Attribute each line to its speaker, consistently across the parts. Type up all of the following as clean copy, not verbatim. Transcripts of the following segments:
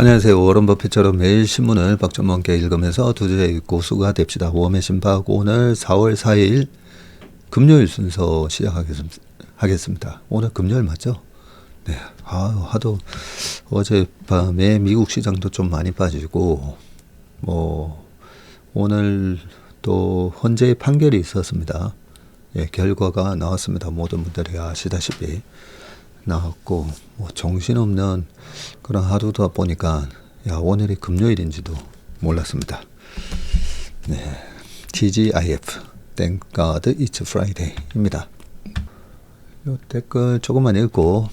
Speaker 1: 안녕하세요. 워런 버핏처럼 매일 신문을 박전문께 읽으면서 투자의 고수가 됩시다. 웜의 신박 오늘 4월 4일 금요일 순서 시작하겠습니다. 오늘 금요일 맞죠? 네. 하도 어젯밤에 미국 시장도 좀 많이 빠지고 오늘 또 헌재 판결이 있었습니다. 예, 결과가 나왔습니다. 모든 분들이 아시다시피 나왔고 정신없는 그런 하루다 보니까 오늘이 금요일인지도 몰랐습니다. 네, TGIF Thank God It's Friday입니다. 요 댓글 조금만 읽고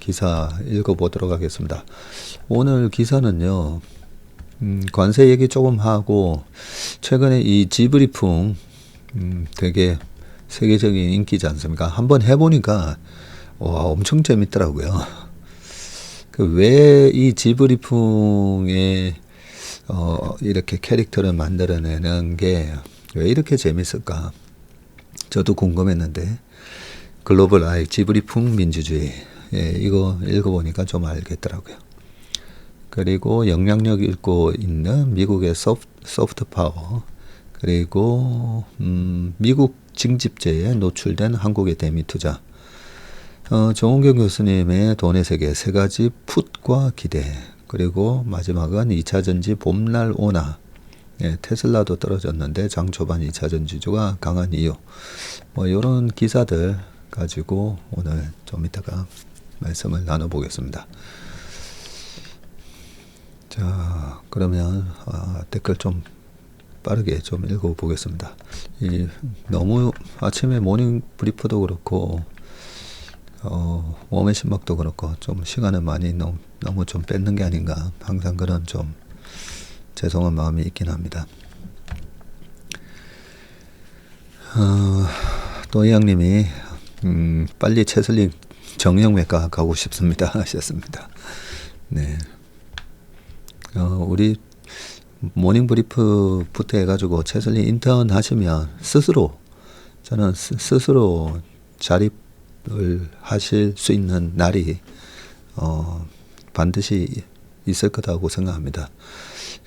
Speaker 1: 기사 읽어보도록 하겠습니다. 오늘 기사는요, 관세 얘기 조금 하고 최근에 이 지브리풍 되게 세계적인 인기지 않습니까? 한번 해보니까 엄청 재밌더라고요. 왜 이 지브리풍에 이렇게 캐릭터를 만들어내는 게 왜 이렇게 재밌을까? 저도 궁금했는데 글로벌 아이 지브리풍 민주주의, 이거 읽어보니까 좀 알겠더라고요. 그리고 영향력 있고 있는 미국의 소프트 파워, 그리고 미국 징집제에 노출된 한국의 대미 투자, 정은경 교수님의 돈의 세계 세 가지 풋과 기대, 그리고 마지막은 2차전지 봄날 오나, 테슬라도 떨어졌는데 장 초반 2차전지주가 강한 이유, 이런 기사들 가지고 오늘 좀 이따가 말씀을 나눠보겠습니다. 자, 그러면 댓글 좀 빠르게 좀 읽어보겠습니다. 너무 아침에 모닝 브리프도 그렇고 웜의 신박도 그렇고 좀 시간을 많이 너무 좀 뺏는 게 아닌가, 항상 그런 좀 죄송한 마음이 있긴 합니다. 또 이양님이 빨리 채슬링 정형외과 가고 싶습니다 하셨습니다. 네, 우리 모닝 브리프부터 해가지고 채슬링 인턴 하시면 저는 스스로 자립을 하실 수 있는 날이 반드시 있을 거라고 생각합니다.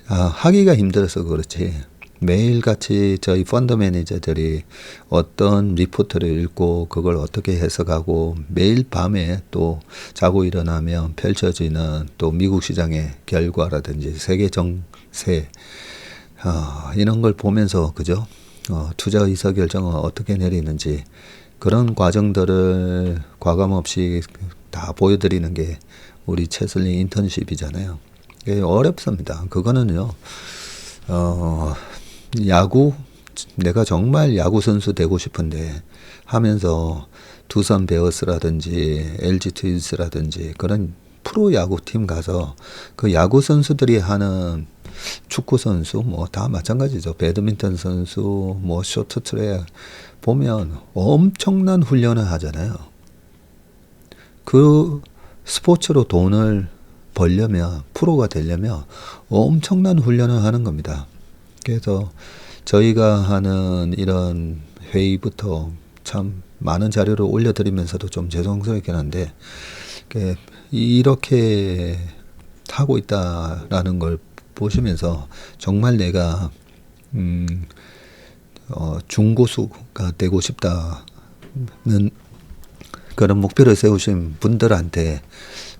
Speaker 1: 하기가 힘들어서 그렇지 매일같이 저희 펀드 매니저들이 어떤 리포트를 읽고 그걸 어떻게 해석하고 매일 밤에 또 자고 일어나면 펼쳐지는 또 미국 시장의 결과라든지 세계 정세, 이런 걸 보면서 그죠? 투자 의사결정을 어떻게 내리는지 그런 과정들을 과감없이 다 보여드리는 게 우리 채슬링 인턴십이잖아요. 어렵습니다. 그거는요, 내가 정말 야구 선수 되고 싶은데 하면서 두산 베어스라든지 LG 트윈스라든지 그런 프로 야구팀 가서 그 야구 선수들이 하는 축구 선수 다 마찬가지죠. 배드민턴 선수 쇼트트랙 보면 엄청난 훈련을 하잖아요. 그 스포츠로 돈을 벌려면, 프로가 되려면 엄청난 훈련을 하는 겁니다. 그래서 저희가 하는 이런 회의부터 참 많은 자료를 올려드리면서도 좀 죄송스럽긴 한데 이렇게 하고 있다라는 걸 보시면서 정말 내가 중고수가 되고 싶다는 그런 목표를 세우신 분들한테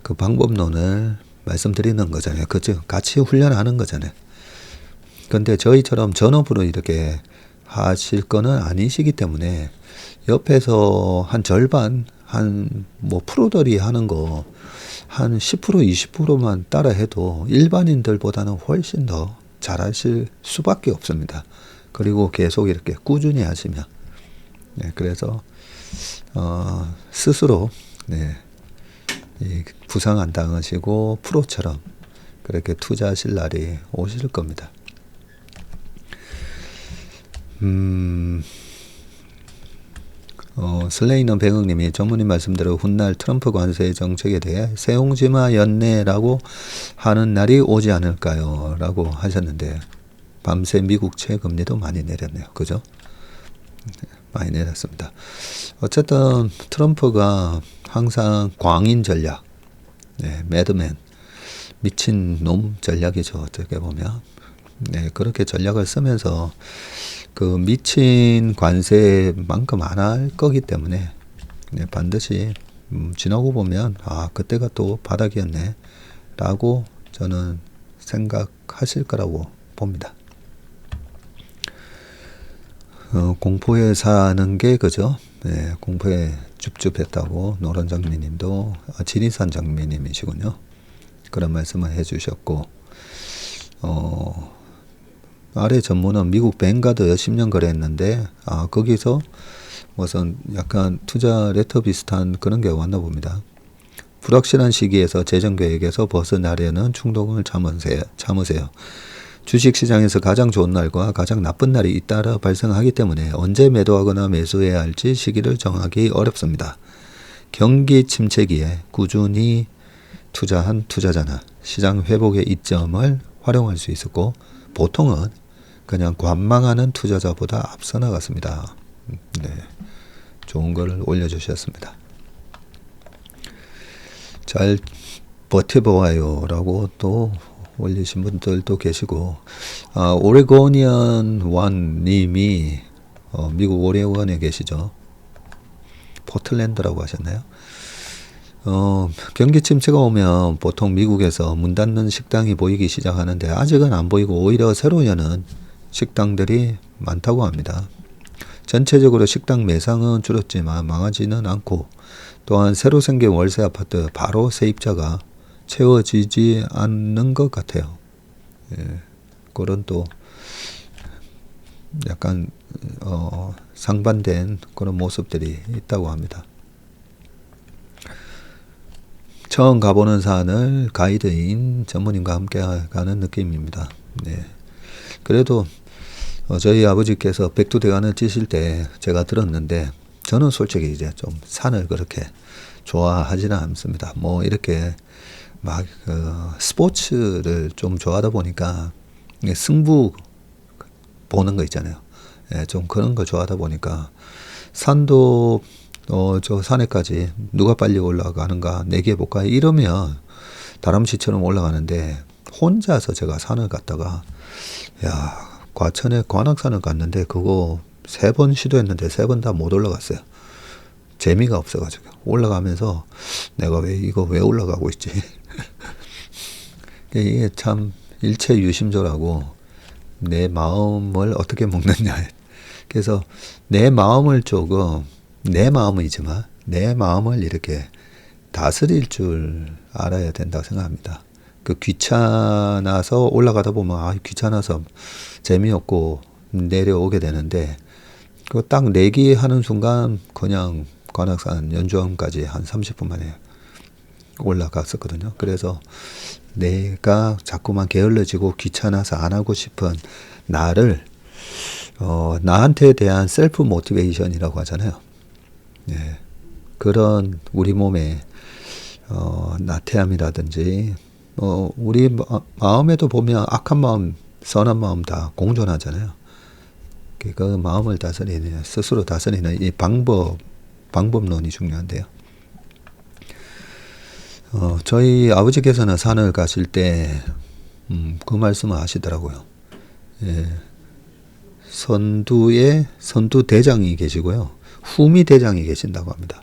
Speaker 1: 그 방법론을 말씀드리는 거잖아요. 그죠? 같이 훈련하는 거잖아요. 근데 저희처럼 전업으로 이렇게 하실 거는 아니시기 때문에 옆에서 한 절반, 프로들이 하는 거 한 10%, 20%만 따라 해도 일반인들보다는 훨씬 더 잘하실 수밖에 없습니다. 그리고 계속 이렇게 꾸준히 하시면. 그래서 스스로 부상 안 당하시고 프로처럼 그렇게 투자하실 날이 오실 겁니다. 슬레이너 백억님이 전문인 말씀대로 훗날 트럼프 관세 정책에 대해 세옹지마 연내라고 하는 날이 오지 않을까요? 라고 하셨는데 밤새 미국 채금리도 많이 내렸네요. 그죠? 많이 내렸습니다. 어쨌든 트럼프가 항상 광인 전략, 매드맨, 미친 놈 전략이죠. 어떻게 보면. 네, 그렇게 전략을 쓰면서 그 미친 관세만큼 안 할 거기 때문에 네, 반드시 지나고 보면 아 그때가 또 바닥이었네 라고 저는 생각하실 거라고 봅니다. 공포에 사는 게 그죠? 네, 공포에 줍줍했다고 노란장미님도 지리산 장미님이시군요. 그런 말씀을 해주셨고 아래 전문은 미국 뱅가드 10년 거래했는데 거기서 무슨 약간 투자 레터 비슷한 그런 게 왔나 봅니다. 불확실한 시기에서 재정 계획에서 벗어나려는 충동을 참으세요. 주식시장에서 가장 좋은 날과 가장 나쁜 날이 잇따라 발생하기 때문에 언제 매도하거나 매수해야 할지 시기를 정하기 어렵습니다. 경기 침체기에 꾸준히 투자한 투자자는 시장 회복의 이점을 활용할 수 있었고 보통은 그냥 관망하는 투자자보다 앞서 나갔습니다. 네, 좋은 걸 올려주셨습니다. 잘 버텨보아요 라고 또 올리신 분들도 계시고 오레고니언 원님이 미국 오레곤에 계시죠. 포틀랜드라고 하셨나요? 경기 침체가 오면 보통 미국에서 문 닫는 식당이 보이기 시작하는데 아직은 안 보이고 오히려 새로 여는 식당들이 많다고 합니다. 전체적으로 식당 매상은 줄었지만 망하지는 않고 또한 새로 생긴 월세 아파트 바로 세입자가 채워지지 않는 것 같아요. 예, 그런 또 약간 상반된 그런 모습들이 있다고 합니다. 처음 가보는 산을 가이드인 전문인과 함께 가는 느낌입니다. 네. 그래도 저희 아버지께서 백두대간을 찌실 때 제가 들었는데 저는 솔직히 이제 좀 산을 그렇게 좋아하지는 않습니다. 뭐 이렇게 막 스포츠를 좀 좋아하다 보니까 승부 보는 거 있잖아요. 예, 좀 그런 거 좋아하다 보니까 산도 저 산에까지 누가 빨리 올라가는가 내기해 볼까 이러면 다람쥐처럼 올라가는데 혼자서 제가 산을 갔다가 야 과천에 관악산을 갔는데 그거 3번 시도했는데 3번 다 못 올라갔어요. 재미가 없어가지고 올라가면서 내가 왜 올라가고 있지? 이게 참 일체유심조라고 내 마음을 어떻게 먹느냐. 그래서 내 마음을 조금 내 마음이지만 내 마음을 이렇게 다스릴 줄 알아야 된다고 생각합니다. 그 귀찮아서 올라가다 보면 귀찮아서 재미없고 내려오게 되는데 그 딱 내기하는 순간 그냥 관악산 연주원까지 한 30분 만에 올라갔었거든요. 그래서 내가 자꾸만 게을러지고 귀찮아서 안 하고 싶은 나를 나한테 대한 셀프 모티베이션이라고 하잖아요. 네. 그런 우리 몸의 나태함이라든지 우리 마음에도 보면 악한 마음, 선한 마음 다 공존하잖아요. 그 마음을 다스리는 스스로 다스리는 이 방법론이 중요한데요. 저희 아버지께서는 산을 가실 때 그 말씀을 하시더라고요. 예. 선두 대장이 계시고요. 후미 대장이 계신다고 합니다.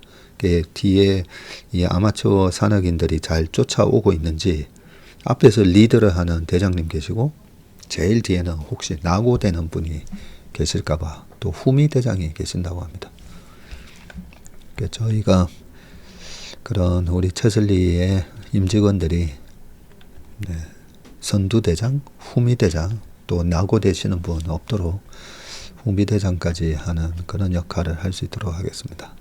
Speaker 1: 뒤에 이 아마추어 산악인들이 잘 쫓아오고 있는지 앞에서 리드를 하는 대장님 계시고 제일 뒤에는 혹시 낙오되는 분이 계실까봐 또 후미 대장이 계신다고 합니다. 저희가 그런 우리 채슬리의 임직원들이 선두대장, 후미대장, 또 낙오 되시는 분 없도록 후미대장까지 하는 그런 역할을 할 수 있도록 하겠습니다.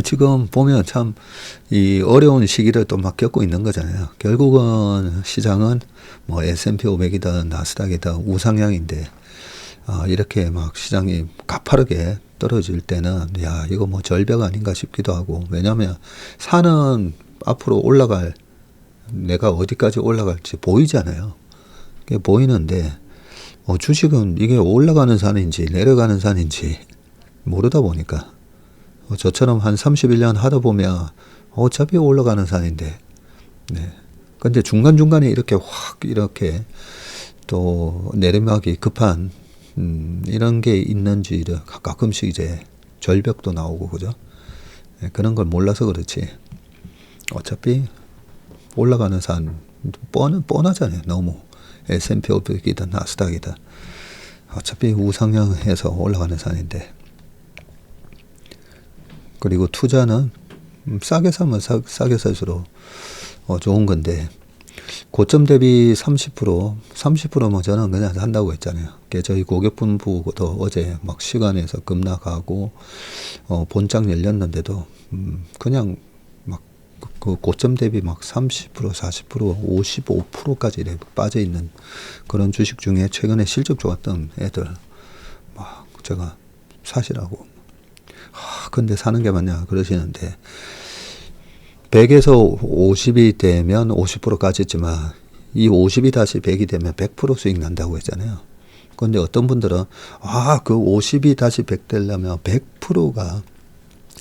Speaker 1: 지금 보면 참 이 어려운 시기를 또 막 겪고 있는 거잖아요. 결국은 시장은 뭐 S&P 500이든 나스닥이든 우상향인데 이렇게 막 시장이 가파르게 떨어질 때는 야 이거 뭐 절벽 아닌가 싶기도 하고 왜냐하면 산은 앞으로 올라갈 내가 어디까지 올라갈지 보이잖아요. 그게 보이는데 주식은 이게 올라가는 산인지 내려가는 산인지 모르다 보니까 저처럼 한 31년 하다 보면 어차피 올라가는 산인데 네. 근데 중간중간에 이렇게 확 이렇게 또 내리막이 급한 이런 게 있는지 가끔씩 이제 절벽도 나오고 그죠? 네, 그런 걸 몰라서 그렇지. 어차피 올라가는 산 뻔하잖아요. 너무 S&P 500이든 나스닥이든 어차피 우상향해서 올라가는 산인데. 그리고 투자는 싸게 사면 싸게 살수록 좋은 건데 고점 대비 30%면 저는 그냥 한다고 했잖아요. 저희 고객분부도 어제 막 시간에서 급락하고 본장 열렸는데도 그냥 막 그 고점 대비 막 30%, 40%, 55%까지 빠져 있는 그런 주식 중에 최근에 실적 좋았던 애들 막 제가 사시라고. 근데 사는 게 맞냐 그러시는데 100에서 50이 되면 50%까지 했지만 이 50이 다시 100이 되면 100% 수익 난다고 했잖아요. 근데 어떤 분들은 그 50이 다시 100 되려면 100%가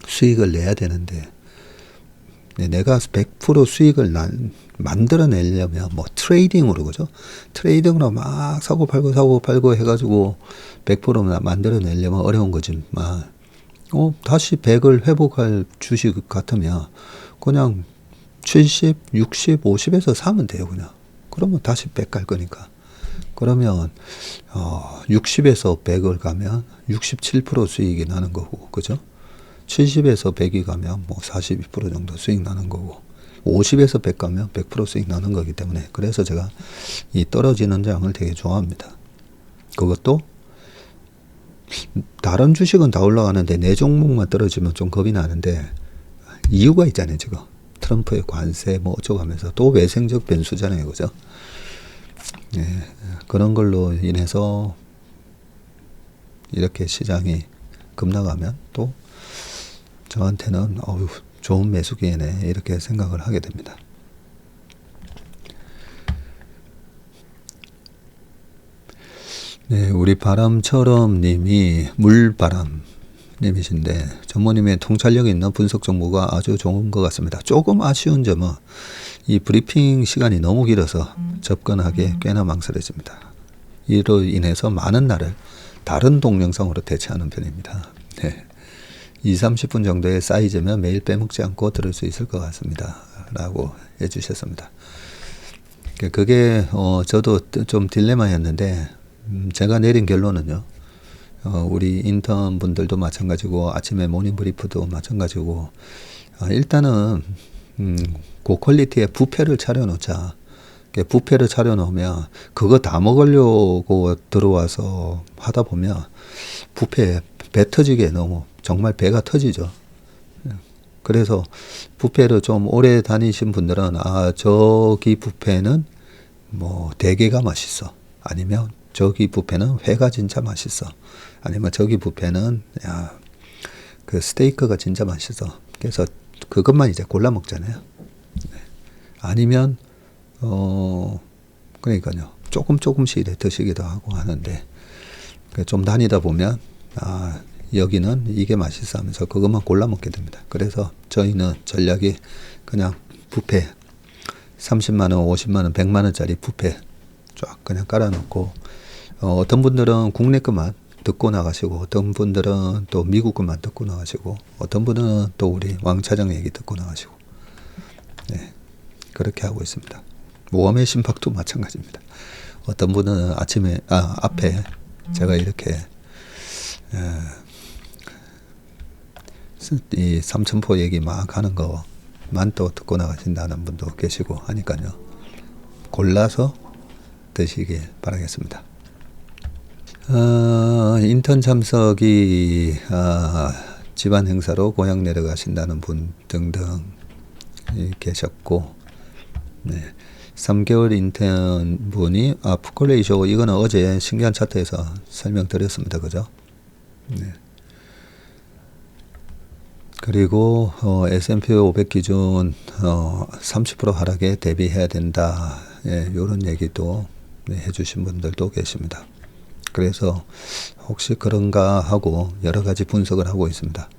Speaker 1: 수익을 내야 되는데 내가 100% 수익을 만들어내려면 뭐 트레이딩으로 그죠? 트레이딩으로 막 사고 팔고 해가지고 100% 만들어내려면 어려운 거지만 다시 100을 회복할 주식 같으면 그냥 70, 60, 50에서 사면 돼요, 그냥. 그러면 다시 100 갈 거니까. 그러면 60에서 100을 가면 67% 수익이 나는 거고, 그죠? 70에서 100이 가면 뭐 42% 정도 수익 나는 거고, 50에서 100 가면 100% 수익 나는 거기 때문에 그래서 제가 이 떨어지는 장을 되게 좋아합니다. 그것도 다른 주식은 다 올라가는데 내 종목만 떨어지면 좀 겁이 나는데 이유가 있잖아요, 지금. 트럼프의 관세 뭐 어쩌고 하면서 또 외생적 변수잖아요, 그죠? 네, 그런 걸로 인해서 이렇게 시장이 급락하면 또 저한테는 좋은 매수 기회네 이렇게 생각을 하게 됩니다. 네, 우리 바람처럼 님이 물바람 님이신데 전무님의 통찰력 있는 분석 정보가 아주 좋은 것 같습니다. 조금 아쉬운 점은 이 브리핑 시간이 너무 길어서 접근하기 꽤나 망설여집니다. 이로 인해서 많은 날을 다른 동영상으로 대체하는 편입니다. 네. 20-30분 정도의 사이즈면 매일 빼먹지 않고 들을 수 있을 것 같습니다. 라고 해주셨습니다. 그게 저도 좀 딜레마였는데 제가 내린 결론은요. 우리 인턴 분들도 마찬가지고 아침에 모닝 브리프도 마찬가지고 일단은 고퀄리티의 뷔페를 차려놓자. 뷔페를 차려놓으면 그거 다 먹으려고 들어와서 하다 보면 뷔페에 배 터지게 너무 정말 배가 터지죠. 그래서 뷔페를 좀 오래 다니신 분들은 저기 뷔페는 뭐 대게가 맛있어. 아니면 저기 뷔페는 회가 진짜 맛있어. 아니면 저기 뷔페는 그 스테이크가 진짜 맛있어. 그래서 그것만 이제 골라 먹잖아요. 아니면 그러니까요. 조금씩 드시기도 하고 하는데 좀 다니다 보면 여기는 이게 맛있어 하면서 그것만 골라 먹게 됩니다. 그래서 저희는 전략이 그냥 뷔페 30만 원, 50만 원, 100만 원짜리 뷔페 쫙 그냥 깔아놓고 어떤 분들은 국내 것만 듣고 나가시고 어떤 분들은 또 미국 것만 듣고 나가시고 어떤 분은 또 우리 왕 차장 얘기 듣고 나가시고 네, 그렇게 하고 있습니다. 모험의 심박도 마찬가지입니다. 어떤 분은 앞에 제가 이렇게 이 삼천포 얘기 막 하는 거만 또 듣고 나가신다는 분도 계시고 하니까요. 골라서 드시길 바라겠습니다. 인턴 참석이 집안 행사로 고향 내려가신다는 분 등등 계셨고, 네. 3개월 인턴 분이 풋콜레이쇼 이거는 어제 신기한 차트에서 설명드렸습니다. 그죠? 네. 그리고 S&P 500 기준 30% 하락에 대비해야 된다. 이런 얘기도 해주신 분들도 계십니다. 그래서 혹시 그런가 하고 여러 가지 분석을 하고 있습니다.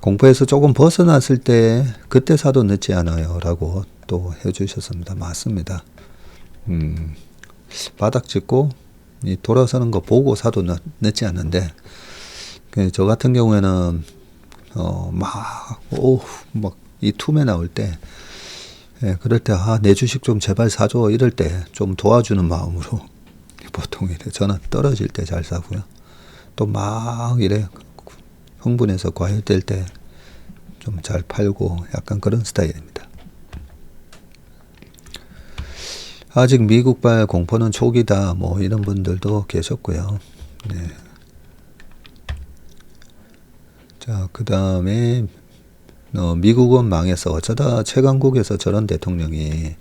Speaker 1: 공포에서 조금 벗어났을 때 그때 사도 늦지 않아요 라고 또 해주셨습니다. 맞습니다. 바닥 짚고 이 돌아서는 거 보고 사도 늦지 않는데, 저 같은 경우에는 막 이 툼에 나올 때, 그럴 때 내 주식 좀 제발 사줘 이럴 때 좀 도와주는 마음으로 보통 이래 저는 떨어질 때 잘 사고요. 또 막 이래 흥분해서 과열될 때 좀 잘 팔고 약간 그런 스타일입니다. 아직 미국발 공포는 초기다 뭐 이런 분들도 계셨고요. 네. 자, 그 다음에 미국은 망해서 어쩌다 최강국에서 저런 대통령이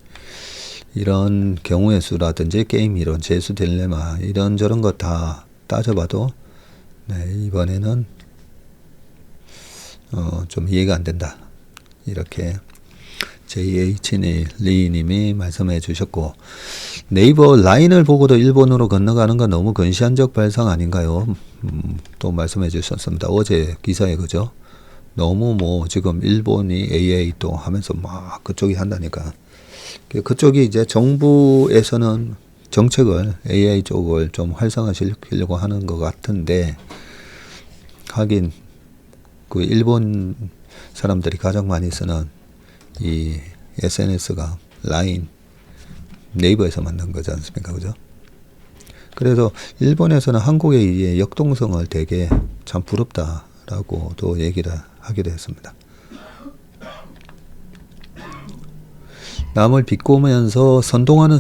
Speaker 1: 이런 경우의 수라든지 게임 이론, 재수 딜레마 이런저런 거 다 따져봐도 네, 이번에는 좀 이해가 안 된다. 이렇게 JH 리님이 말씀해 주셨고, 네이버 라인을 보고도 일본으로 건너가는 건 너무 근시안적 발상 아닌가요? 또 말씀해 주셨습니다. 어제 기사에 그죠? 너무 뭐 지금 일본이 AA 또 하면서 막 그쪽이 한다니까. 그쪽이 이제 정부에서는 정책을 AI 쪽을 좀 활성화시키려고 하는 것 같은데, 하긴 그 일본 사람들이 가장 많이 쓰는 이 SNS가 라인, 네이버에서 만든 거지 않습니까? 그죠? 그래서 일본에서는 한국의 이 역동성을 되게 참 부럽다라고 또 얘기를 하기도 했습니다. 남을 비꼬면서 선동하는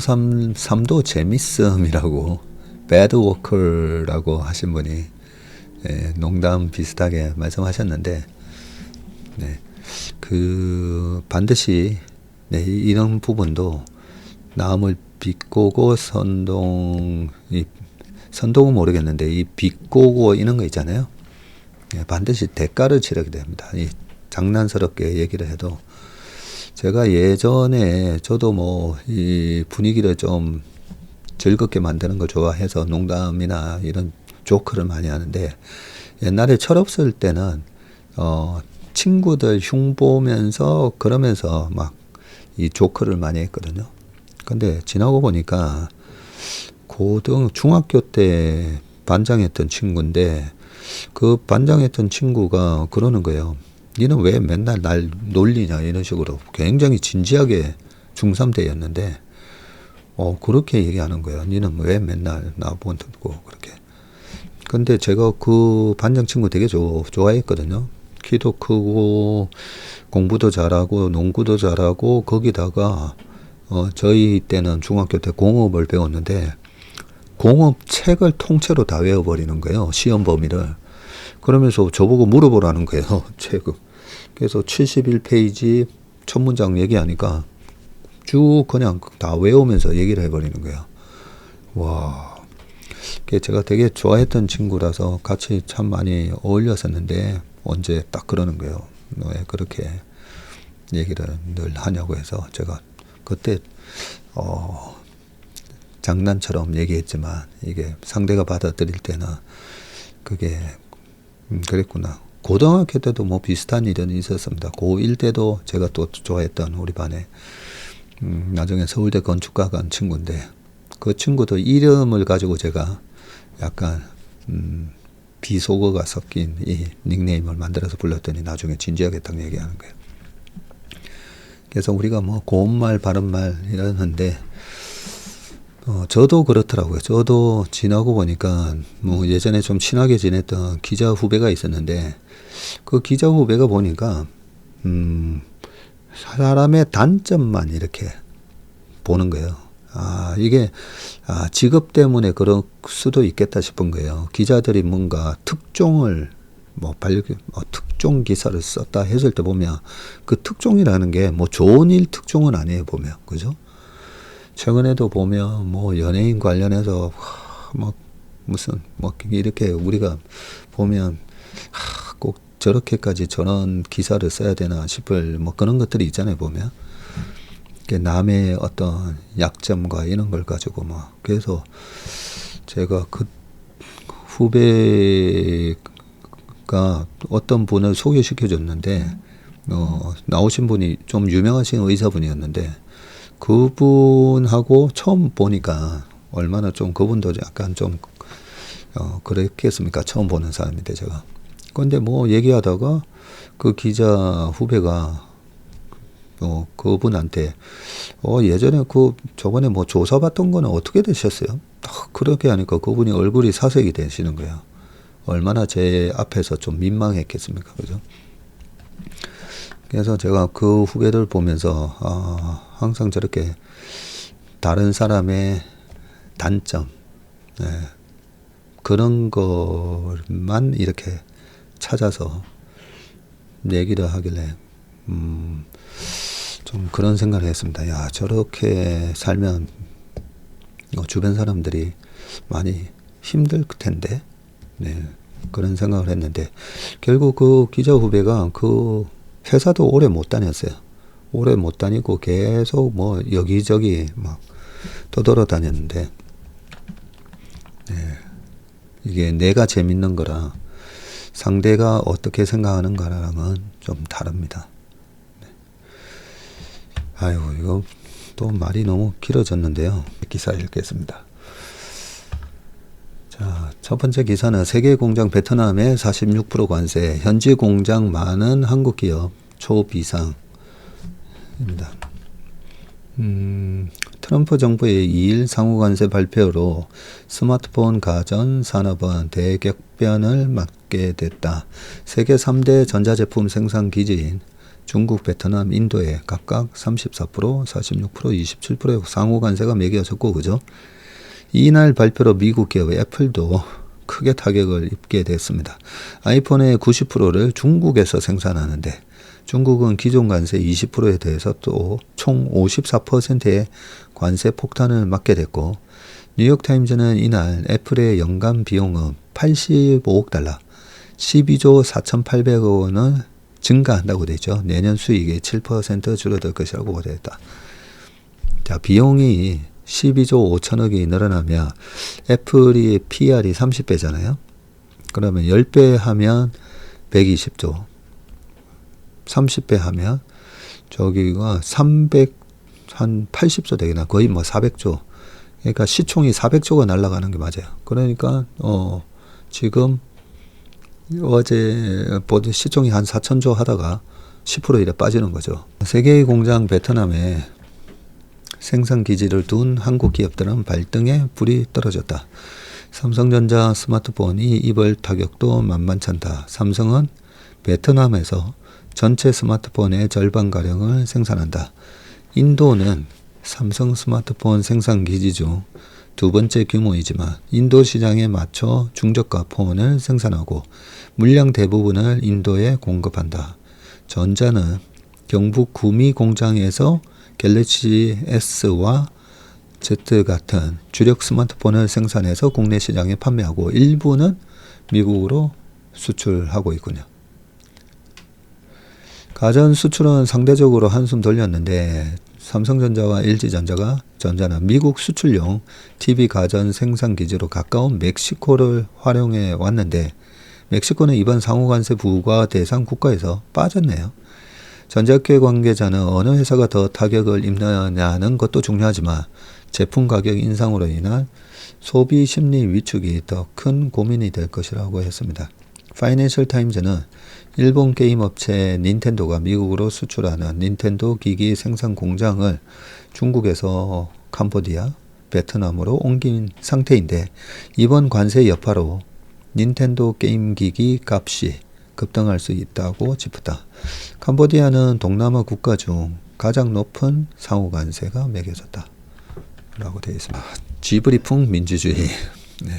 Speaker 1: 삶도 재밌음이라고 배드워커라고 하신 분이 농담 비슷하게 말씀하셨는데, 네, 그 반드시 네, 이런 부분도 남을 비꼬고 선동은 모르겠는데 이 비꼬고 이런 거 있잖아요. 네, 반드시 대가를 치르게 됩니다. 이 장난스럽게 얘기를 해도 제가 예전에 저도 뭐 이 분위기를 좀 즐겁게 만드는 걸 좋아해서 농담이나 이런 조크를 많이 하는데, 옛날에 철없을 때는 친구들 흉보면서 그러면서 막 이 조크를 많이 했거든요. 근데 지나고 보니까 중학교 때 반장했던 친구인데, 그 반장했던 친구가 그러는 거예요. 니는 왜 맨날 날 놀리냐 이런 식으로 굉장히 진지하게 중3 때였는데 그렇게 얘기하는 거예요. 니는 왜 맨날 나보고 그렇게. 근데 제가 그 반장 친구 되게 좋아했거든요. 키도 크고 공부도 잘하고 농구도 잘하고, 거기다가 저희 때는 중학교 때 공업을 배웠는데 공업 책을 통째로 다 외워버리는 거예요. 시험 범위를. 그러면서 저보고 물어보라는 거예요. 책을. 그래서 71페이지 첫 문장 얘기하니까 쭉 그냥 다 외우면서 얘기를 해버리는 거예요. 와. 제가 되게 좋아했던 친구라서 같이 참 많이 어울렸었는데 언제 딱 그러는 거예요. 너 왜 그렇게 얘기를 늘 하냐고 해서 제가 그때 장난처럼 얘기했지만 이게 상대가 받아들일 때는 그게 그랬구나. 고등학교 때도 뭐 비슷한 일은 있었습니다. 고1 때도 제가 또 좋아했던 우리 반에 나중에 서울대 건축과 간 친구인데, 그 친구도 이름을 가지고 제가 약간 비속어가 섞인 이 닉네임을 만들어서 불렀더니 나중에 진지하게 딱 얘기하는 거예요. 그래서 우리가 뭐 고운말 바른말 이러는데 저도 그렇더라고요. 저도 지나고 보니까 뭐 예전에 좀 친하게 지냈던 기자 후배가 있었는데, 그 기자 후배가 보니까 사람의 단점만 이렇게 보는 거예요. 이게 직업 때문에 그럴 수도 있겠다 싶은 거예요. 기자들이 뭔가 특종을 특종 기사를 썼다 했을 때 보면 그 특종이라는 게 뭐 좋은 일 특종은 아니에요, 보면. 그죠? 최근에도 보면 뭐 연예인 관련해서 무슨 이렇게 우리가 보면 꼭 저렇게까지 저런 기사를 써야 되나 싶을 뭐 그런 것들이 있잖아요, 보면. 남의 어떤 약점과 이런 걸 가지고 그래서 제가 그 후배가 어떤 분을 소개시켜 줬는데, 나오신 분이 좀 유명하신 의사분이었는데 그분하고 처음 보니까 얼마나 좀 그분도 약간 좀 그랬겠습니까? 처음 보는 사람인데 제가. 근데 뭐 얘기하다가 그 기자 후배가 그분한테 예전에 저번에 뭐 조사받던 거는 어떻게 되셨어요? 딱 그렇게 하니까 그분이 얼굴이 사색이 되시는 거예요. 얼마나 제 앞에서 좀 민망했겠습니까? 그죠? 그래서 제가 그 후배들 보면서 항상 저렇게 다른 사람의 단점, 네, 그런 것만 이렇게 찾아서 얘기를 하길래 좀 그런 생각을 했습니다. 야, 저렇게 살면 주변 사람들이 많이 힘들 텐데, 네, 그런 생각을 했는데 결국 그 기자 후배가 그 회사도 오래 못 다녔어요. 오래 못 다니고 계속 뭐 여기저기 막 떠돌아다녔는데, 네, 이게 내가 재밌는 거라 상대가 어떻게 생각하는가랑은 좀 다릅니다. 네. 아이고, 이거 또 말이 너무 길어졌는데요. 기사 읽겠습니다. 자, 첫 번째 기사는 세계 공장 베트남에 46% 관세, 현지 공장 많은 한국 기업 초비상입니다. 트럼프 정부의 2일 상호관세 발표로 스마트폰, 가전, 산업은 대격변을 맞게 됐다. 세계 3대 전자제품 생산 기지인 중국, 베트남, 인도에 각각 34%, 46%, 27%의 상호관세가 매겨졌고, 그죠? 이날 발표로 미국 기업 애플도 크게 타격을 입게 됐습니다. 아이폰의 90%를 중국에서 생산하는데 중국은 기존 관세 20%에 대해서 또 총 54%의 관세 폭탄을 맞게 됐고, 뉴욕타임즈는 이날 애플의 연간 비용은 85억 달러, 12조 4,800억 원을 증가한다고 되죠. 내년 수익의 7% 줄어들 것이라고 보도했다. 자, 비용이 12조 5천억이 늘어나면 애플이 PR이 30배잖아요. 그러면 10배 하면 120조. 30배 하면 저기가 380조 되겠나? 거의 뭐 400조. 그러니까 시총이 400조가 날아가는 게 맞아요. 그러니까 지금 어제 보던 시총이 한 4천조 하다가 10% 이래 빠지는 거죠. 세계의 공장 베트남에 생산 기지를 둔 한국 기업들은 발등에 불이 떨어졌다. 삼성전자 스마트폰이 입을 타격도 만만찮다. 삼성은 베트남에서 전체 스마트폰의 절반가량을 생산한다. 인도는 삼성 스마트폰 생산 기지 중 두 번째 규모이지만 인도 시장에 맞춰 중저가 폰을 생산하고 물량 대부분을 인도에 공급한다. 전자는 경북 구미 공장에서 갤럭시 S와 Z 같은 주력 스마트폰을 생산해서 국내 시장에 판매하고 일부는 미국으로 수출하고 있군요. 가전 수출은 상대적으로 한숨 돌렸는데 삼성전자와 LG전자는 미국 수출용 TV 가전 생산 기지로 가까운 멕시코를 활용해 왔는데 멕시코는 이번 상호관세 부과 대상 국가에서 빠졌네요. 전자업계 관계자는 어느 회사가 더 타격을 입느냐는 것도 중요하지만 제품 가격 인상으로 인한 소비 심리 위축이 더 큰 고민이 될 것이라고 했습니다. 파이낸셜 타임즈는 일본 게임 업체 닌텐도가 미국으로 수출하는 닌텐도 기기 생산 공장을 중국에서 캄보디아, 베트남으로 옮긴 상태인데 이번 관세 여파로 닌텐도 게임 기기 값이 급등할 수 있다고 짚었다. 캄보디아는 동남아 국가 중 가장 높은 상호관세가 매겨졌다. 라고 되어 있습니다. 지브리풍 민주주의. 네.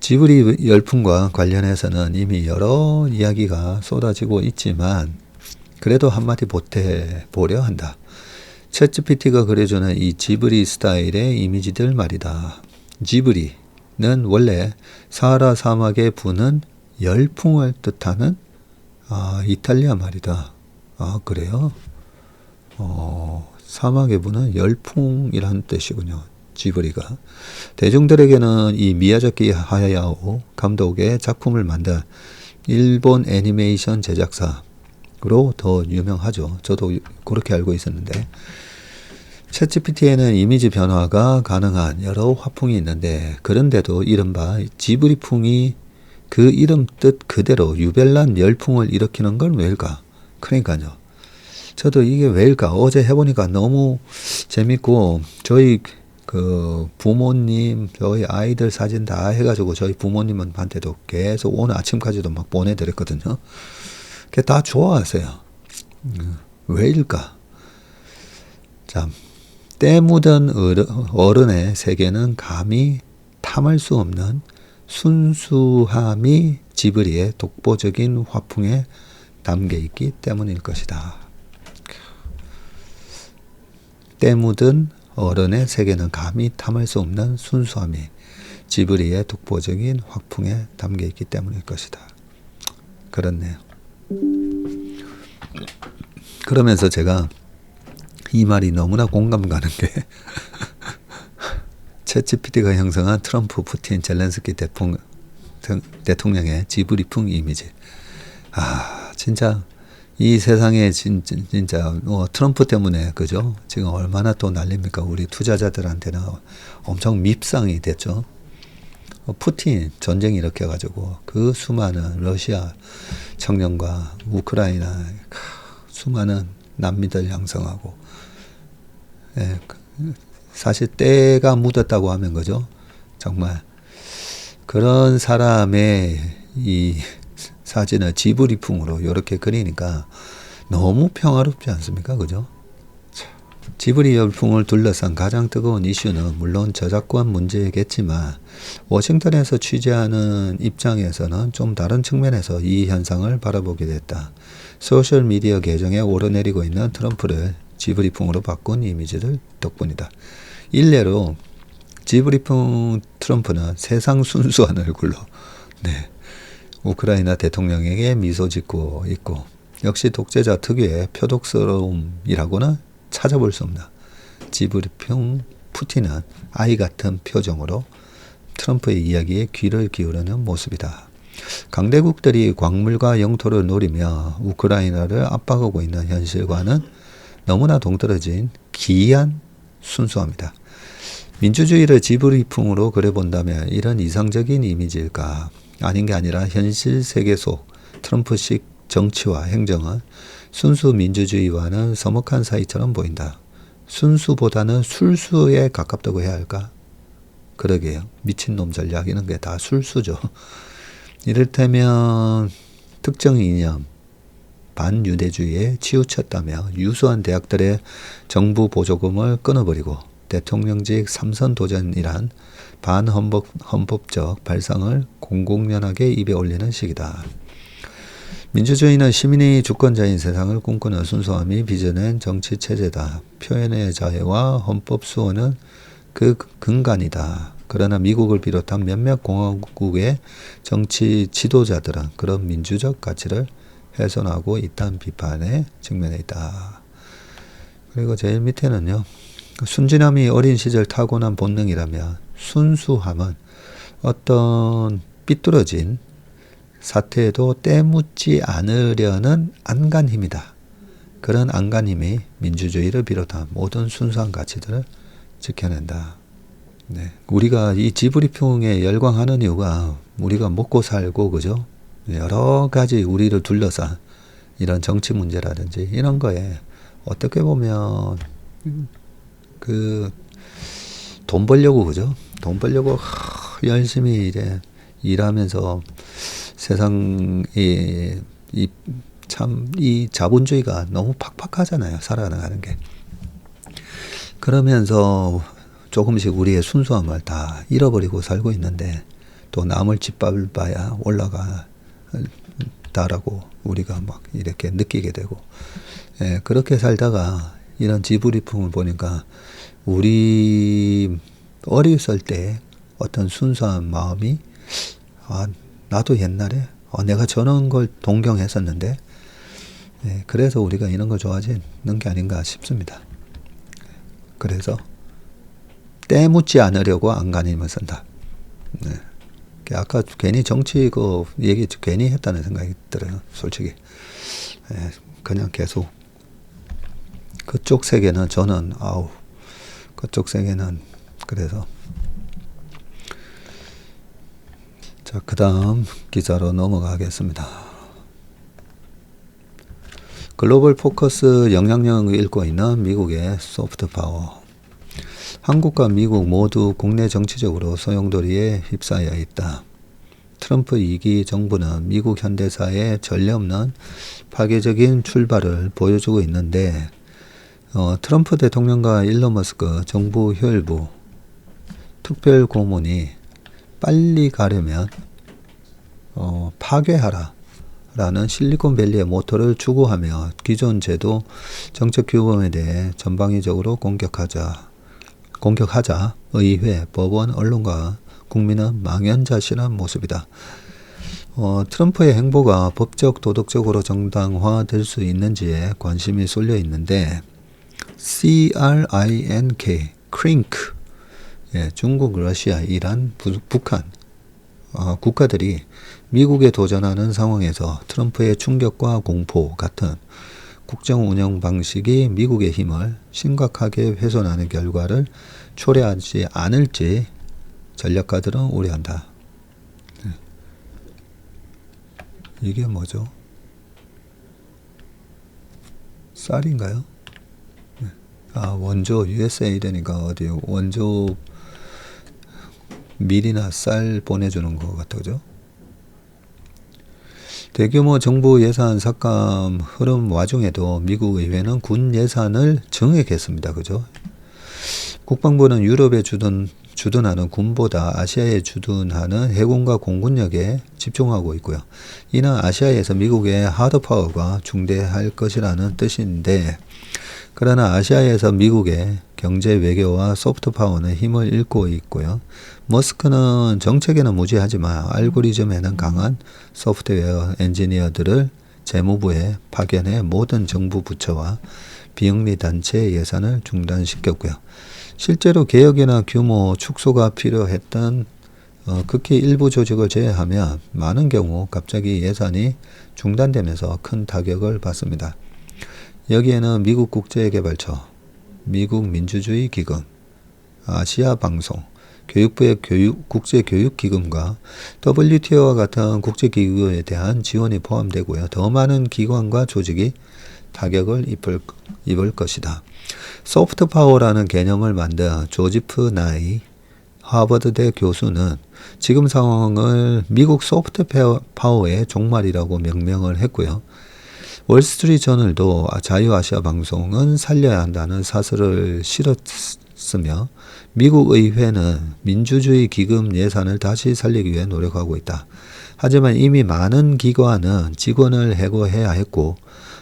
Speaker 1: 지브리 열풍과 관련해서는 이미 여러 이야기가 쏟아지고 있지만 그래도 한마디 보태보려 한다. 챗GPT가 그려주는 이 지브리 스타일의 이미지들 말이다. 지브리는 원래 사하라 사막에 부는 열풍을 뜻하는 이탈리아 말이다. 아, 그래요? 사막에 부는 열풍이라는 뜻이군요. 지브리가. 대중들에게는 이 미야자키 하야오 감독의 작품을 만든 일본 애니메이션 제작사 더 유명하죠. 저도 그렇게 알고 있었는데 챗GPT에는 이미지 변화가 가능한 여러 화풍이 있는데 그런데도 이른바 지브리풍이 그 이름 뜻 그대로 유별난 열풍을 일으키는 건 왜일까? 그러니까요. 저도 이게 왜일까? 어제 해보니까 너무 재밌고 저희 그 부모님, 저희 아이들 사진 다 해가지고 저희 부모님한테도 계속 오늘 아침까지도 막 보내드렸거든요. 그게 다 좋아하세요. 왜일까? 자, 때 묻은 어른의 세계는 감히 탐할 수 없는 순수함이 지브리의 독보적인 화풍에 담겨 있기 때문일 것이다. 때 묻은 어른의 세계는 감히 탐할 수 없는 순수함이 지브리의 독보적인 화풍에 담겨 있기 때문일 것이다. 그렇네요. 그러면서 제가 이 말이 너무나 공감 가는 게 챗GPT가 형성한 트럼프, 푸틴, 젤렌스키 대통령의 지브리풍 이미지. 진짜 이 세상에 진짜 트럼프 때문에 그죠? 지금 얼마나 또 난립니까? 우리 투자자들한테는 엄청 밉상이 됐죠. 푸틴 전쟁 일으켜가지고 그 수많은 러시아 청년과 우크라이나 수많은 난민들 양성하고 사실 때가 묻었다고 하면 그죠? 정말 그런 사람의 이 사진을 지브리풍으로 이렇게 그리니까 너무 평화롭지 않습니까? 그죠? 지브리 열풍을 둘러싼 가장 뜨거운 이슈는 물론 저작권 문제겠지만 워싱턴에서 취재하는 입장에서는 좀 다른 측면에서 이 현상을 바라보게 됐다. 소셜미디어 계정에 오르내리고 있는 트럼프를 지브리풍으로 바꾼 이미지들 덕분이다. 일례로 지브리풍 트럼프는 세상 순수한 얼굴로 우크라이나 대통령에게 미소 짓고 있고 역시 독재자 특유의 표독스러움이라고는 찾아볼 수 없나. 지브리풍 푸틴은 아이 같은 표정으로 트럼프의 이야기에 귀를 기울이는 모습이다. 강대국들이 광물과 영토를 노리며 우크라이나를 압박하고 있는 현실과는 너무나 동떨어진 기이한 순수함이다. 민주주의를 지브리풍으로 그려본다면 이런 이상적인 이미지일까? 아닌 게 아니라 현실 세계 속 트럼프식 정치와 행정은 순수 민주주의와는 서먹한 사이처럼 보인다. 순수보다는 술수에 가깝다고 해야 할까? 그러게요. 미친놈 전략 이런 게 다 술수죠. 이를테면 특정 이념, 반유대주의에 치우쳤다며 유수한 대학들의 정부 보조금을 끊어버리고 대통령직 3선 도전이란 반헌법적 발상을 공공연하게 입에 올리는 시기다. 민주주의는 시민이 주권자인 세상을 꿈꾸는 순수함이 빚어낸 정치체제다. 표현의 자유와 헌법 수호는 그 근간이다. 그러나 미국을 비롯한 몇몇 공화국의 정치 지도자들은 그런 민주적 가치를 훼손하고 있다는 비판에 직면해 있다. 그리고 제일 밑에는요. 순진함이 어린 시절 타고난 본능이라면 순수함은 어떤 삐뚤어진 사태에도 때묻지 않으려는 안간힘이다. 그런 안간힘이 민주주의를 비롯한 모든 순수한 가치들을 지켜낸다. 우리가 이 지브리풍에 열광하는 이유가 우리가 먹고 살고 그죠? 여러 가지 우리를 둘러싼 이런 정치 문제라든지 이런 거에 어떻게 보면 그 돈 벌려고 그죠? 돈 벌려고 열심히 이제 일하면서 세상에 이 자본주의가 너무 팍팍하잖아요. 살아나가는 게. 그러면서 조금씩 우리의 순수함을 다 잃어버리고 살고 있는데 또 남을 짓밟아야 올라가다라고 우리가 막 이렇게 느끼게 되고 그렇게 살다가 이런 지브리풍을 보니까 우리 어렸을 때 어떤 순수한 마음이 나도 옛날에 내가 저런 걸 동경했었는데 그래서 우리가 이런 걸 좋아하지는 게 아닌가 싶습니다. 그래서 때묻지 않으려고 안간힘을 쓴다. 아까 괜히 정치 그 얘기 괜히 했다는 생각이 들어요. 솔직히. 그냥 계속 그쪽 세계는 저는 그쪽 세계는 그래서 자, 그 다음 기사로 넘어가겠습니다. 글로벌 포커스 영향력을 잃고 있는 미국의 소프트 파워. 한국과 미국 모두 국내 정치적으로 소용돌이에 휩싸여 있다. 트럼프 2기 정부는 미국 현대사에 전례 없는 파괴적인 출발을 보여주고 있는데 트럼프 대통령과 일론 머스크 정부 혈부 특별 고문이 빨리 가려면 파괴하라 라는 실리콘밸리의 모토를 추구하며 기존 제도 정책 규범에 대해 전방위적으로 공격하자 의회, 법원, 언론과 국민은 망연자실한 모습이다. 트럼프의 행보가 법적, 도덕적으로 정당화될 수 있는지에 관심이 쏠려 있는데 CRINK, 크링크, 중국, 러시아, 이란, 북한 국가들이 미국에 도전하는 상황에서 트럼프의 충격과 공포 같은 국정 운영 방식이 미국의 힘을 심각하게 훼손하는 결과를 초래하지 않을지 전략가들은 우려한다. 이게 뭐죠? 쌀인가요? 원조 USA 되니까 어디 원조 밀이나 쌀 보내주는 것 같아, 그죠? 대규모 정부 예산 삭감 흐름 와중에도 미국 의회는 군 예산을 증액했습니다, 그죠? 국방부는 유럽에 주둔하는 군보다 아시아에 주둔하는 해군과 공군력에 집중하고 있고요. 이는 아시아에서 미국의 하드파워가 중대할 것이라는 뜻인데, 그러나 아시아에서 미국의 경제 외교와 소프트 파워는 힘을 잃고 있고요. 머스크는 정책에는 무지하지만 알고리즘에는 강한 소프트웨어 엔지니어들을 재무부에 파견해 모든 정부 부처와 비영리 단체 예산을 중단시켰고요. 실제로 개혁이나 규모 축소가 필요했던 극히 일부 조직을 제외하면 많은 경우 갑자기 예산이 중단되면서 큰 타격을 받습니다. 여기에는 미국 국제개발처, 미국 민주주의 기금, 아시아 방송, 교육부의 국제교육기금과 WTO와 같은 국제기구에 대한 지원이 포함되고요. 더 많은 기관과 조직이 타격을 입을 것이다. 소프트 파워라는 개념을 만든 조지프 나이 하버드대 교수는 지금 상황을 미국 소프트 파워의 종말이라고 명명을 했고요. 월스트리트 저널도 자유아시아 방송은 살려야 한다는 사설을 실었으며 미국 의회는 민주주의 기금 예산을 다시 살리기 위해 노력하고 있다. 하지만 이미 많은 기관은 직원을 해고해야 했고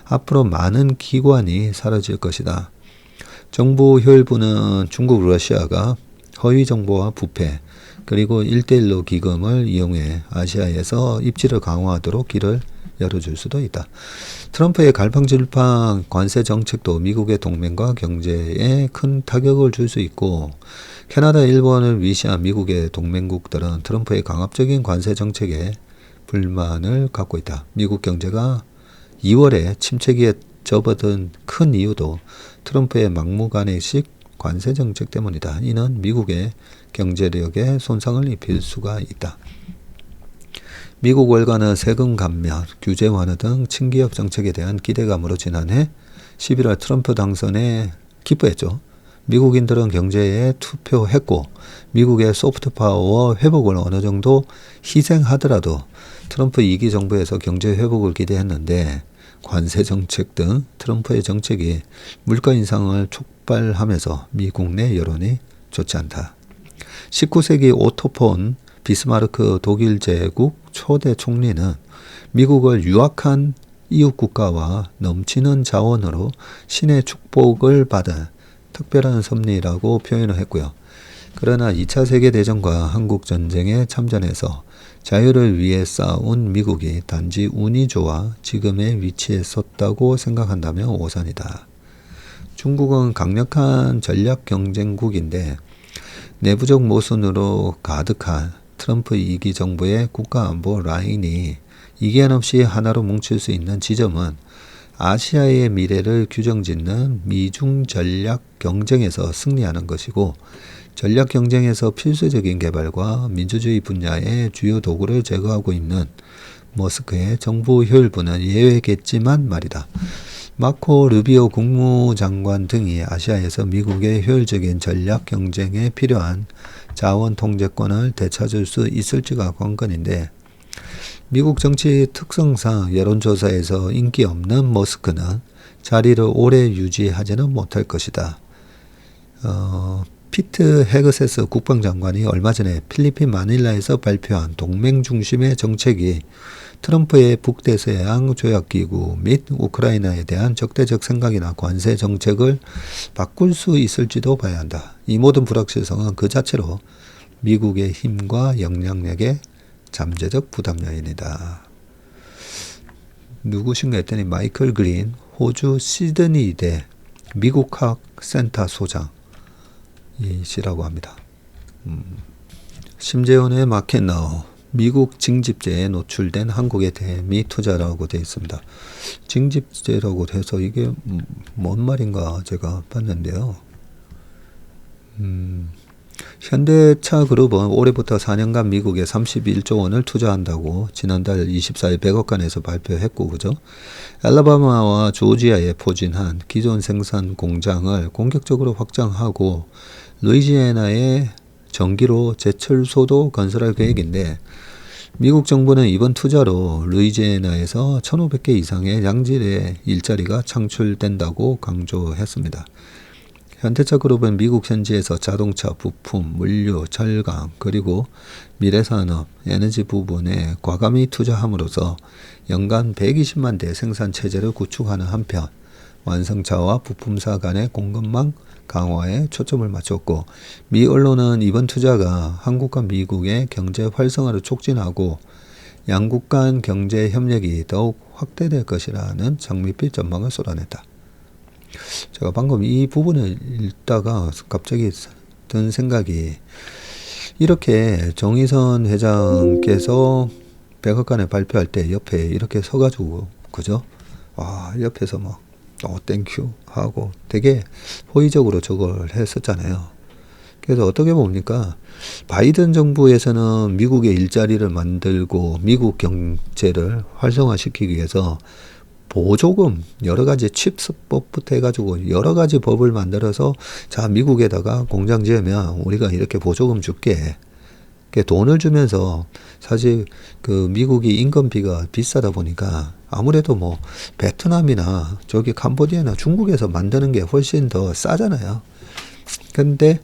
Speaker 1: 앞으로 많은 기관이 사라질 것이다. 정부 혈부는 중국, 러시아가 허위 정보와 부패 그리고 1:1로 기금을 이용해 아시아에서 입지를 강화하도록 길을 열어줄 수도 있다. 트럼프의 갈팡질팡 관세 정책도 미국의 동맹과 경제에 큰 타격을 줄 수 있고 캐나다, 일본을 위시한 미국의 동맹국들은 트럼프의 강압적인 관세 정책에 불만을 갖고 있다. 미국 경제가 2월에 침체기에 접어든 큰 이유도 트럼프의 막무가내식 관세 정책 때문이다. 이는 미국의 경제력에 손상을 입힐 수가 있다. 미국 월가는 세금 감면, 규제 완화 등 친기업 정책에 대한 기대감으로 지난해 11월 트럼프 당선에 기뻐했죠. 미국인들은 경제에 투표했고 미국의 소프트 파워 회복을 어느 정도 희생하더라도 트럼프 2기 정부에서 경제 회복을 기대했는데 관세 정책 등 트럼프의 정책이 물가 인상을 촉발하면서 미국 내 여론이 좋지 않다. 19세기 오토폰 비스마르크 독일 제국 초대 총리는 미국을 유약한 이웃 국가와 넘치는 자원으로 신의 축복을 받은 특별한 섭리라고 표현을 했고요. 그러나 2차 세계대전과 한국전쟁에 참전해서 자유를 위해 싸운 미국이 단지 운이 좋아 지금의 위치에 섰다고 생각한다면 오산이다. 중국은 강력한 전략 경쟁국인데 내부적 모순으로 가득한 트럼프 2기 정부의 국가안보 라인이 이견 없이 하나로 뭉칠 수 있는 지점은 아시아의 미래를 규정짓는 미중 전략 경쟁에서 승리하는 것이고, 전략 경쟁에서 필수적인 개발과 민주주의 분야의 주요 도구를 제거하고 있는 머스크의 정부 효율부는 예외겠지만 말이다. 마코 루비오 국무장관 등이 아시아에서 미국의 효율적인 전략 경쟁에 필요한 자원 통제권을 되찾을 수 있을지가 관건인데, 미국 정치 특성상 여론조사에서 인기 없는 머스크는 자리를 오래 유지하지는 못할 것이다. 피트 헤그세스 국방장관이 얼마 전에 필리핀 마닐라에서 발표한 동맹 중심의 정책이 트럼프의 북대서양 조약기구 및 우크라이나에 대한 적대적 생각이나 관세 정책을 바꿀 수 있을지도 봐야 한다. 이 모든 불확실성은 그 자체로 미국의 힘과 영향력의 잠재적 부담 요인이다. 누구신가 했더니 마이클 그린, 호주 시드니대 미국학 센터 소장이시라고 합니다. 심재원의 마켓나우, 미국 징집제에 노출된 한국의 대미 투자라고 되어 있습니다. 징집제라고 해서 이게 뭔 말인가 제가 봤는데요. 현대차 그룹은 올해부터 4년간 미국에 31조 원을 투자한다고 지난달 24일 백악관에서 발표했고, 그죠? 알라바마와 조지아에 포진한 기존 생산 공장을 공격적으로 확장하고 루이지애나에 전기로 제철소도 건설할 계획인데, 미국 정부는 이번 투자로 루이지애나에서 1,500개 이상의 양질의 일자리가 창출된다고 강조했습니다. 현대차 그룹은 미국 현지에서 자동차, 부품, 물류, 절강, 그리고 미래산업, 에너지 부분에 과감히 투자함으로써 연간 120만 대 생산 체제를 구축하는 한편, 완성차와 부품사 간의 공급망 강화에 초점을 맞췄고, 미 언론은 이번 투자가 한국과 미국의 경제 활성화를 촉진하고 양국 간 경제 협력이 더욱 확대될 것이라는 장밋빛 전망을 쏟아냈다. 제가 방금 이 부분을 읽다가 갑자기 든 생각이, 이렇게 정의선 회장께서 백악관에 발표할 때 옆에 이렇게 서가지고, 그죠? 와, 옆에서 막 땡큐 하고 되게 호의적으로 저걸 했었잖아요. 그래서 어떻게 봅니까? 바이든 정부에서는 미국의 일자리를 만들고 미국 경제를 활성화시키기 위해서 보조금, 여러 가지 칩스법부터 해가지고 여러 가지 법을 만들어서, 자, 미국에다가 공장 지으면 우리가 이렇게 보조금 줄게. 돈을 주면서, 사실 그 미국이 인건비가 비싸다 보니까 아무래도 뭐 베트남이나 저기 캄보디아나 중국에서 만드는 게 훨씬 더 싸잖아요. 근데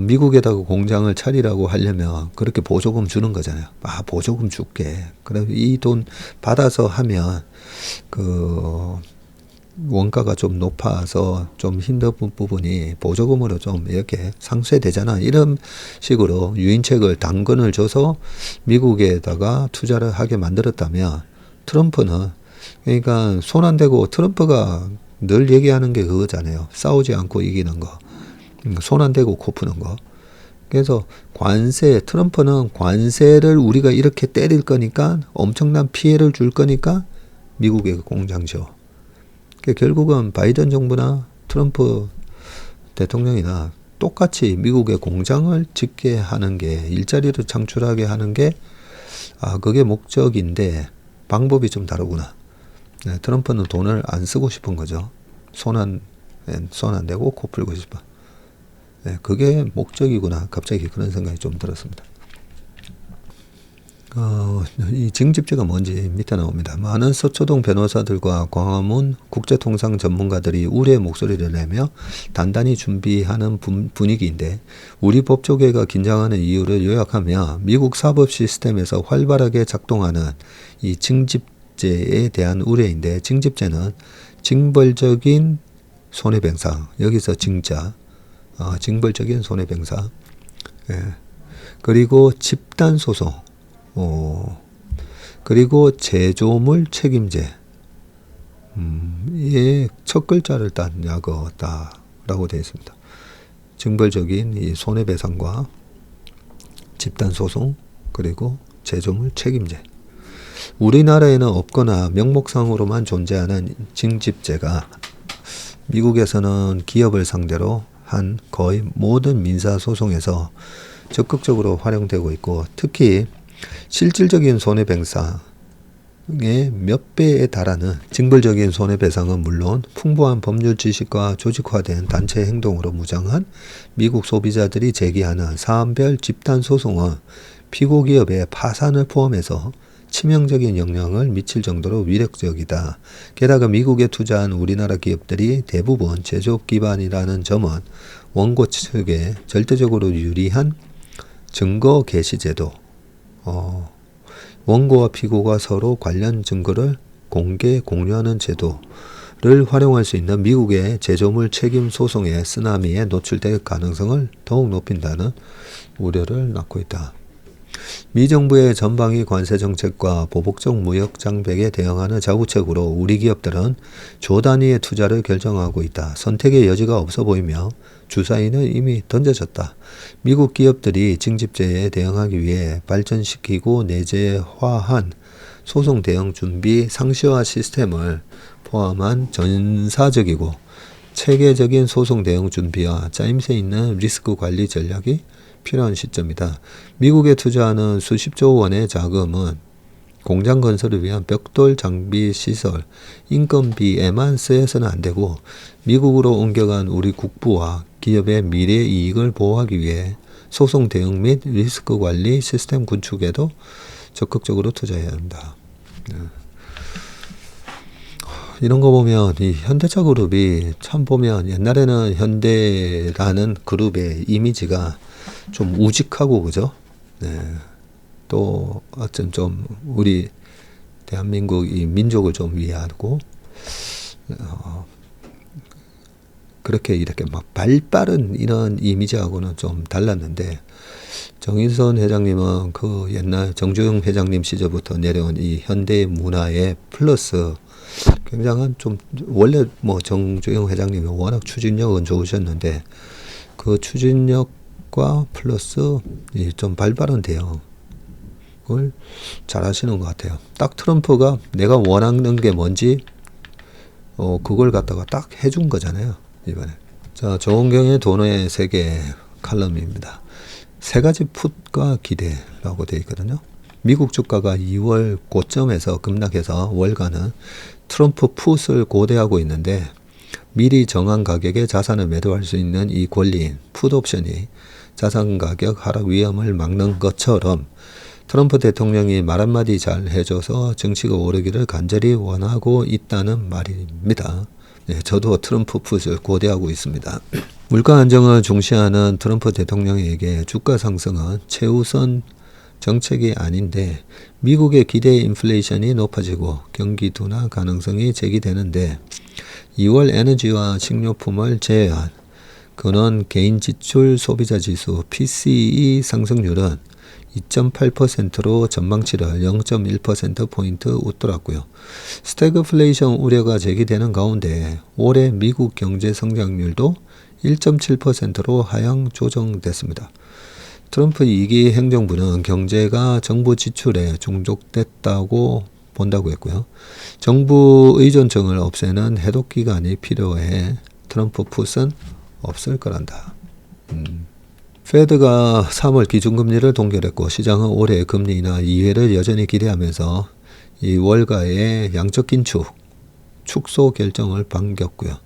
Speaker 1: 미국에다가 공장을 차리라고 하려면 그렇게 보조금 주는 거잖아요. 아, 보조금 줄게. 그래, 이 돈 받아서 하면 그 원가가 좀 높아서 좀 힘든 부분이 보조금으로 좀 이렇게 상쇄되잖아. 이런 식으로 유인책을, 당근을 줘서 미국에다가 투자를 하게 만들었다면, 트럼프는, 그러니까 손 안 대고, 트럼프가 늘 얘기하는 게 그거잖아요. 싸우지 않고 이기는 거. 손 안 대고 코 푸는 거. 그래서 관세, 트럼프는 관세를 우리가 이렇게 때릴 거니까, 엄청난 피해를 줄 거니까 미국에 공장 지어. 결국은 바이든 정부나 트럼프 대통령이나 똑같이 미국에 공장을 짓게 하는 게, 일자리를 창출하게 하는 게, 그게 목적인데 방법이 좀 다르구나. 네, 트럼프는 돈을 안 쓰고 싶은 거죠. 손 안 대고 코 풀고 싶어. 네, 그게 목적이구나. 갑자기 그런 생각이 좀 들었습니다. 이 징집제가 뭔지 밑에 나옵니다. 많은 서초동 변호사들과 광화문 국제통상 전문가들이 우려의 목소리를 내며 단단히 준비하는 분위기인데, 우리 법조계가 긴장하는 이유를 요약하며 미국 사법 시스템에서 활발하게 작동하는 이 징집제에 대한 우려인데, 징집제는 징벌적인 손해배상, 여기서 징자, 징벌적인 손해배상, 예. 그리고 집단소송, 그리고 제조물 책임제, 예, 첫 글자를 딴 약어다라고 되어 있습니다. 징벌적인 이 손해배상과 집단소송, 그리고 제조물 책임제. 우리나라에는 없거나 명목상으로만 존재하는 징집제가 미국에서는 기업을 상대로 한 거의 모든 민사소송에서 적극적으로 활용되고 있고, 특히 실질적인 손해배상의 몇 배에 달하는 징벌적인 손해배상은 물론 풍부한 법률 지식과 조직화된 단체 행동으로 무장한 미국 소비자들이 제기하는 사안별 집단소송은 피고 기업의 파산을 포함해서 치명적인 영향을 미칠 정도로 위력적이다. 게다가 미국에 투자한 우리나라 기업들이 대부분 제조업 기반이라는 점은 원고 측에 절대적으로 유리한 증거 개시 제도, 원고와 피고가 서로 관련 증거를 공유하는 제도를 활용할 수 있는 미국의 제조물 책임 소송의 쓰나미에 노출될 가능성을 더욱 높인다는 우려를 낳고 있다. 미 정부의 전방위 관세 정책과 보복적 무역 장벽에 대응하는 자구책으로 우리 기업들은 조 단위의 투자를 결정하고 있다. 선택의 여지가 없어 보이며 주사위는 이미 던져졌다. 미국 기업들이 징집제에 대응하기 위해 발전시키고 내재화한 소송 대응 준비 상시화 시스템을 포함한 전사적이고 체계적인 소송 대응 준비와 짜임새 있는 리스크 관리 전략이 필요한 시점이다. 미국에 투자하는 수십조 원의 자금은 공장 건설을 위한 벽돌 장비 시설, 인건비에만 쓰여서는 안 되고 미국으로 옮겨간 우리 국부와 기업의 미래 이익을 보호하기 위해 소송 대응 및 리스크 관리 시스템 구축에도 적극적으로 투자해야 한다. 이런 거 보면 이 현대차 그룹이 참 보면 옛날에는 현대라는 그룹의 이미지가 좀 우직하고 그죠? 네. 또 어쩜 좀 우리 대한민국 이 민족을 좀 위하고 그렇게 이렇게 막 발빠른 이런 이미지하고는 좀 달랐는데, 정인선 회장님은 그 옛날 정주영 회장님 시절부터 내려온 이 현대 문화의 플러스 굉장한 좀, 원래 뭐 정주영 회장님이 워낙 추진력은 좋으셨는데 그 추진력과 플러스 좀 발빠른 대응을 잘 하시는 것 같아요. 딱 트럼프가 내가 원하는 게 뭔지 그걸 갖다가 딱 해준 거잖아요, 이번에. 자, 조은경의 돈의 세계 칼럼입니다. 세 가지 풋과 기대라고 되어 있거든요. 미국 주가가 2월 고점에서 급락해서 월가는 트럼프 풋을 고대하고 있는데, 미리 정한 가격에 자산을 매도할 수 있는 이 권리인 풋 옵션이 자산 가격 하락 위험을 막는 것처럼 트럼프 대통령이 말 한마디 잘 해줘서 증시가 오르기를 간절히 원하고 있다는 말입니다. 네, 저도 트럼프 풋을 고대하고 있습니다. 물가 안정을 중시하는 트럼프 대통령에게 주가 상승은 최우선 정책이 아닌데, 미국의 기대 인플레이션이 높아지고 경기 둔화 가능성이 제기되는데 2월 에너지와 식료품을 제외한 근원 개인 지출 소비자 지수 PCE 상승률은 2.8%로 전망치를 0.1%포인트 웃돌았고요. 스태그플레이션 우려가 제기되는 가운데 올해 미국 경제 성장률도 1.7%로 하향 조정됐습니다. 트럼프 2기 행정부는 경제가 정부 지출에 중독됐다고 본다고 했고요. 정부 의존성을 없애는 해독 기간이 필요해 트럼프 풋은 없을 거란다. 페드가 3월 기준금리를 동결했고 시장은 올해 금리 인하 2회를 여전히 기대하면서 이 월가의 양적 긴축 축소 결정을 반겼고요.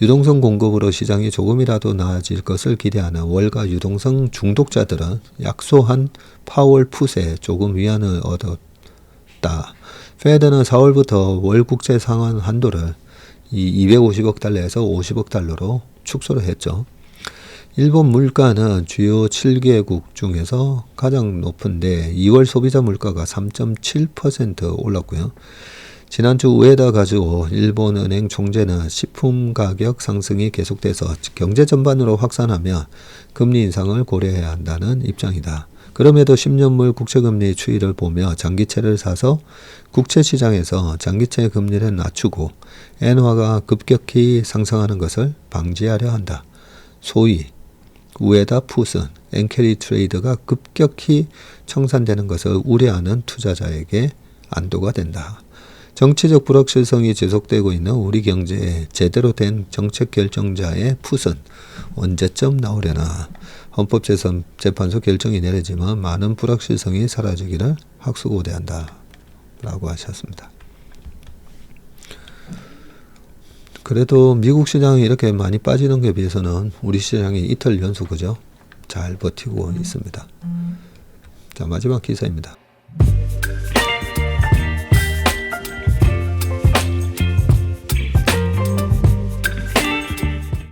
Speaker 1: 유동성 공급으로 시장이 조금이라도 나아질 것을 기대하는 월가 유동성 중독자들은 약소한 파월 풋에 조금 위안을 얻었다. 페드는 4월부터 월 국채 상환 한도를 250억 달러에서 50억 달러로 축소를 했죠. 일본 물가는 주요 7개국 중에서 가장 높은데 2월 소비자 물가가 3.7% 올랐고요. 지난주 우에다 가즈오 일본은행 총재는 식품 가격 상승이 계속돼서 경제 전반으로 확산하면 금리 인상을 고려해야 한다는 입장이다. 그럼에도 10년물 국채금리 추이를 보며 장기채를 사서 국채시장에서 장기채 금리를 낮추고 엔화가 급격히 상승하는 것을 방지하려 한다. 소위 우에다 풋은 엔캐리 트레이드가 급격히 청산되는 것을 우려하는 투자자에게 안도가 된다. 정치적 불확실성이 지속되고 있는 우리 경제에 제대로 된 정책 결정자의 풋은 언제쯤 나오려나. 헌법재판소 결정이 내리지만 많은 불확실성이 사라지기를 학수고대한다. 라고 하셨습니다. 그래도 미국 시장이 이렇게 많이 빠지는 것에 비해서는 우리 시장이 이틀 연속 그죠? 잘 버티고 있습니다. 자, 마지막 기사입니다.